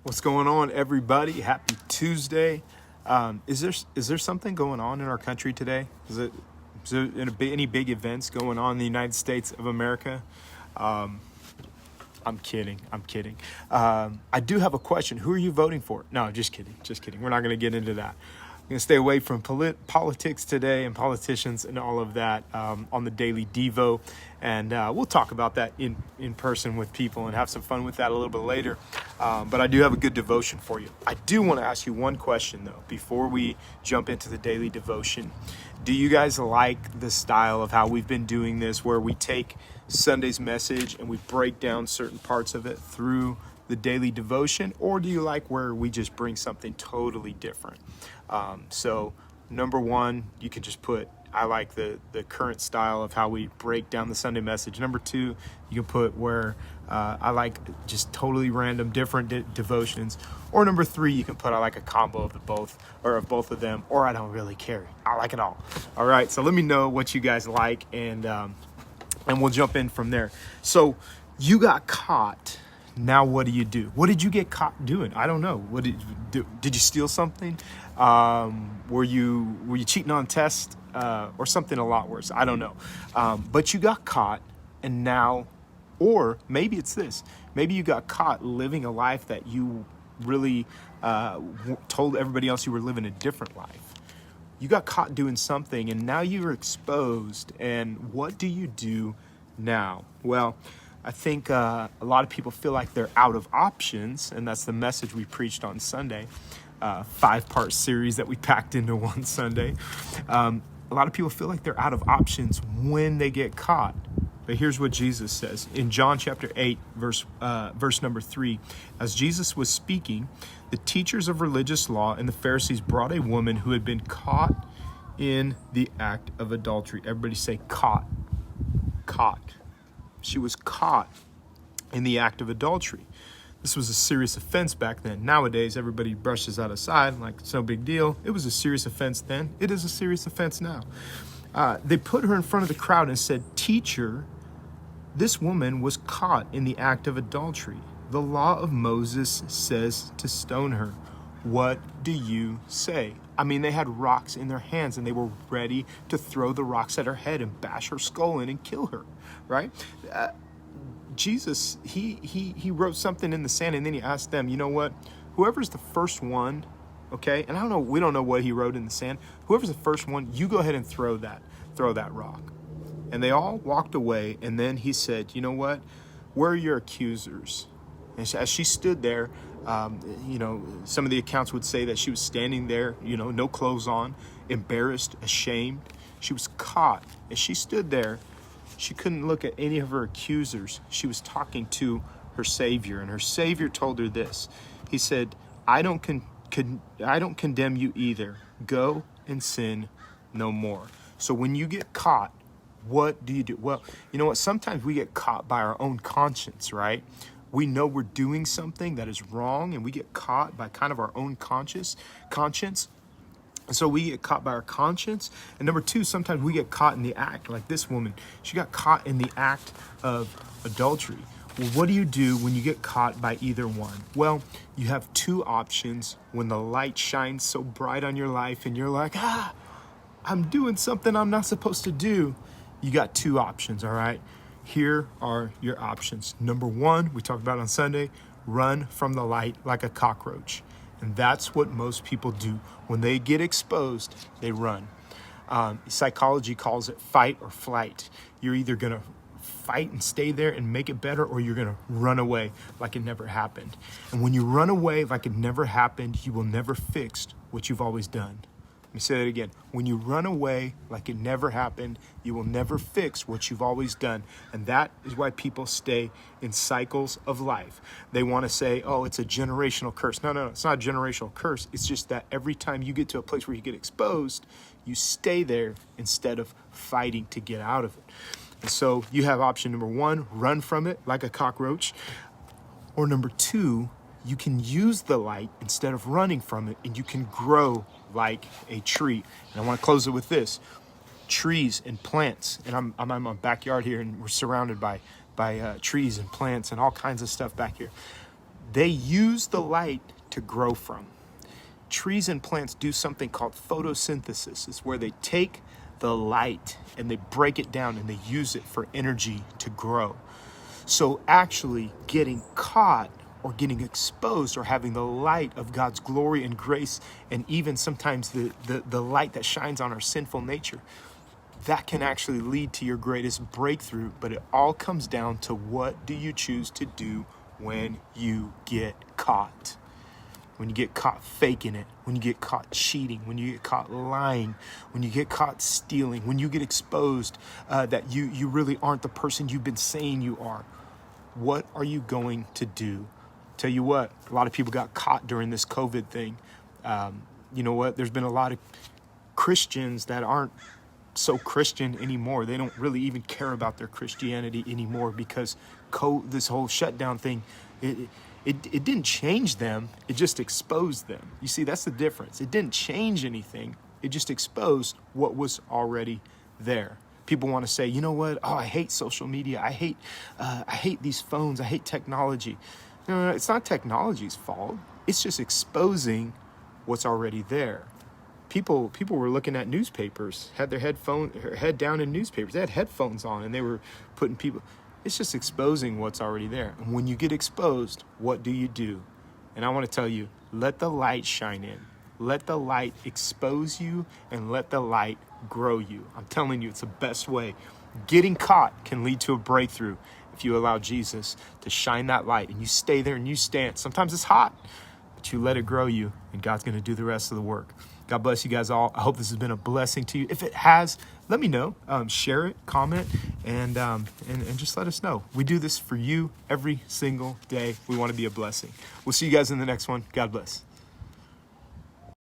What's going on, everybody? Happy Tuesday. Is there something going on in our country today? Is there any big events going on in the United States of America? I'm kidding. I do have a question. Who are you voting for? No, just kidding. We're not going to get into that. I'm going to stay away from politics today and politicians and all of that on the daily Devo. And we'll talk about that in person with people and have some fun with that a little bit later. But I do have a good devotion for you. I do want to ask you one question, though, before we jump into the daily devotion. Do you guys like the style of how we've been doing this, where we take Sunday's message and we break down certain parts of it through the daily devotion? Or do you like where we just bring something totally different? So number one, you can just put, I like the current style of how we break down the Sunday message. Number two, you can put where I like just totally random different devotions. Or number three, you can put I like a combo of both of them, or I don't really care. I like it all. All right, so let me know what you guys like, and we'll jump in from there. So you got caught. Now what do you do? What did you get caught doing? I don't know. What did you do? Did you steal something? Were you cheating on tests or something a lot worse? I don't know. But you got caught, and now, or maybe it's this. Maybe you got caught living a life that you really told everybody else you were living a different life. You got caught doing something, and now you're exposed. And what do you do now? Well, I think a lot of people feel like they're out of options, and that's the message we preached on Sunday, 5-part series that we packed into one Sunday. A lot of people feel like they're out of options when they get caught. But here's what Jesus says in John chapter 8, verse number 3. As Jesus was speaking, the teachers of religious law and the Pharisees brought a woman who had been caught in the act of adultery. Everybody say caught. Caught. She was caught in the act of adultery. This was a serious offense back then. Nowadays, everybody brushes that aside like it's no big deal. It was a serious offense then. It is a serious offense now. They put her in front of the crowd and said, "Teacher, this woman was caught in the act of adultery. The law of Moses says to stone her. What do you say?" I mean, they had rocks in their hands and they were ready to throw the rocks at her head and bash her skull in and kill her, right? Jesus, he wrote something in the sand, and then he asked them, you know what? Whoever's the first one, okay? And I don't know, we don't know what he wrote in the sand. Whoever's the first one, you go ahead and throw that rock. And they all walked away, and then he said, you know what? Where are your accusers? And as she stood there, some of the accounts would say that she was standing there, no clothes on, embarrassed, ashamed. She was caught. As she stood there, she couldn't look at any of her accusers. She was talking to her Savior, and her Savior told her this. He said, I don't condemn you either. Go and sin no more. So when you get caught, what do you do? Well, you know what? Sometimes we get caught by our own conscience, right? We know we're doing something that is wrong, and we get caught by kind of our own conscience. And so we get caught by our conscience. And number two, sometimes we get caught in the act, like this woman. She got caught in the act of adultery. Well, what do you do when you get caught by either one? Well, you have two options when the light shines so bright on your life and you're like, I'm doing something I'm not supposed to do. You got two options, all right? Here are your options. Number one, we talked about on Sunday, run from the light like a cockroach. And that's what most people do. When they get exposed, they run. Psychology calls it fight or flight. You're either going to fight and stay there and make it better, or you're going to run away like it never happened. And when you run away like it never happened, you will never fix what you've always done. Let me say that again. When you run away like it never happened, you will never fix what you've always done. And that is why people stay in cycles of life. They want to say, oh, it's a generational curse. No, it's not a generational curse. It's just that every time you get to a place where you get exposed, you stay there instead of fighting to get out of it. And so you have option number one, run from it like a cockroach. Or number two, you can use the light instead of running from it, and you can grow like a tree. And I want to close it with this. Trees and plants. And I'm in my backyard here, and we're surrounded by trees and plants and all kinds of stuff back here. they use the light to grow from. Trees and plants do something called photosynthesis. It's where they take the light and they break it down and they use it for energy to grow. So actually getting caught or getting exposed or having the light of God's glory and grace, and even sometimes the light that shines on our sinful nature, that can actually lead to your greatest breakthrough. But it all comes down to, what do you choose to do when you get caught? When you get caught faking it, when you get caught cheating, when you get caught lying, when you get caught stealing, when you get exposed that you really aren't the person you've been saying you are, what are you going to do? Tell you what, a lot of people got caught during this COVID thing. You know what? There's been a lot of Christians that aren't so Christian anymore. They don't really even care about their Christianity anymore because this whole shutdown thing, it didn't change them. It just exposed them. You see, that's the difference. It didn't change anything. It just exposed what was already there. People want to say, you know what? Oh, I hate social media. I hate these phones. I hate technology. No, it's not technology's fault. It's just exposing what's already there. People were looking at newspapers, had their head down in newspapers. They had headphones on and they were putting people. It's just exposing what's already there. And when you get exposed, what do you do? And I want to tell you, let the light shine in. Let the light expose you and let the light grow you. I'm telling you, it's the best way. Getting caught can lead to a breakthrough if you allow Jesus to shine that light and you stay there and you stand. Sometimes it's hot, but you let it grow you and God's going to do the rest of the work. God bless you guys all. I hope this has been a blessing to you. If it has, let me know. Share it, comment, and just let us know. We do this for you every single day. We want to be a blessing. We'll see you guys in the next one. God bless.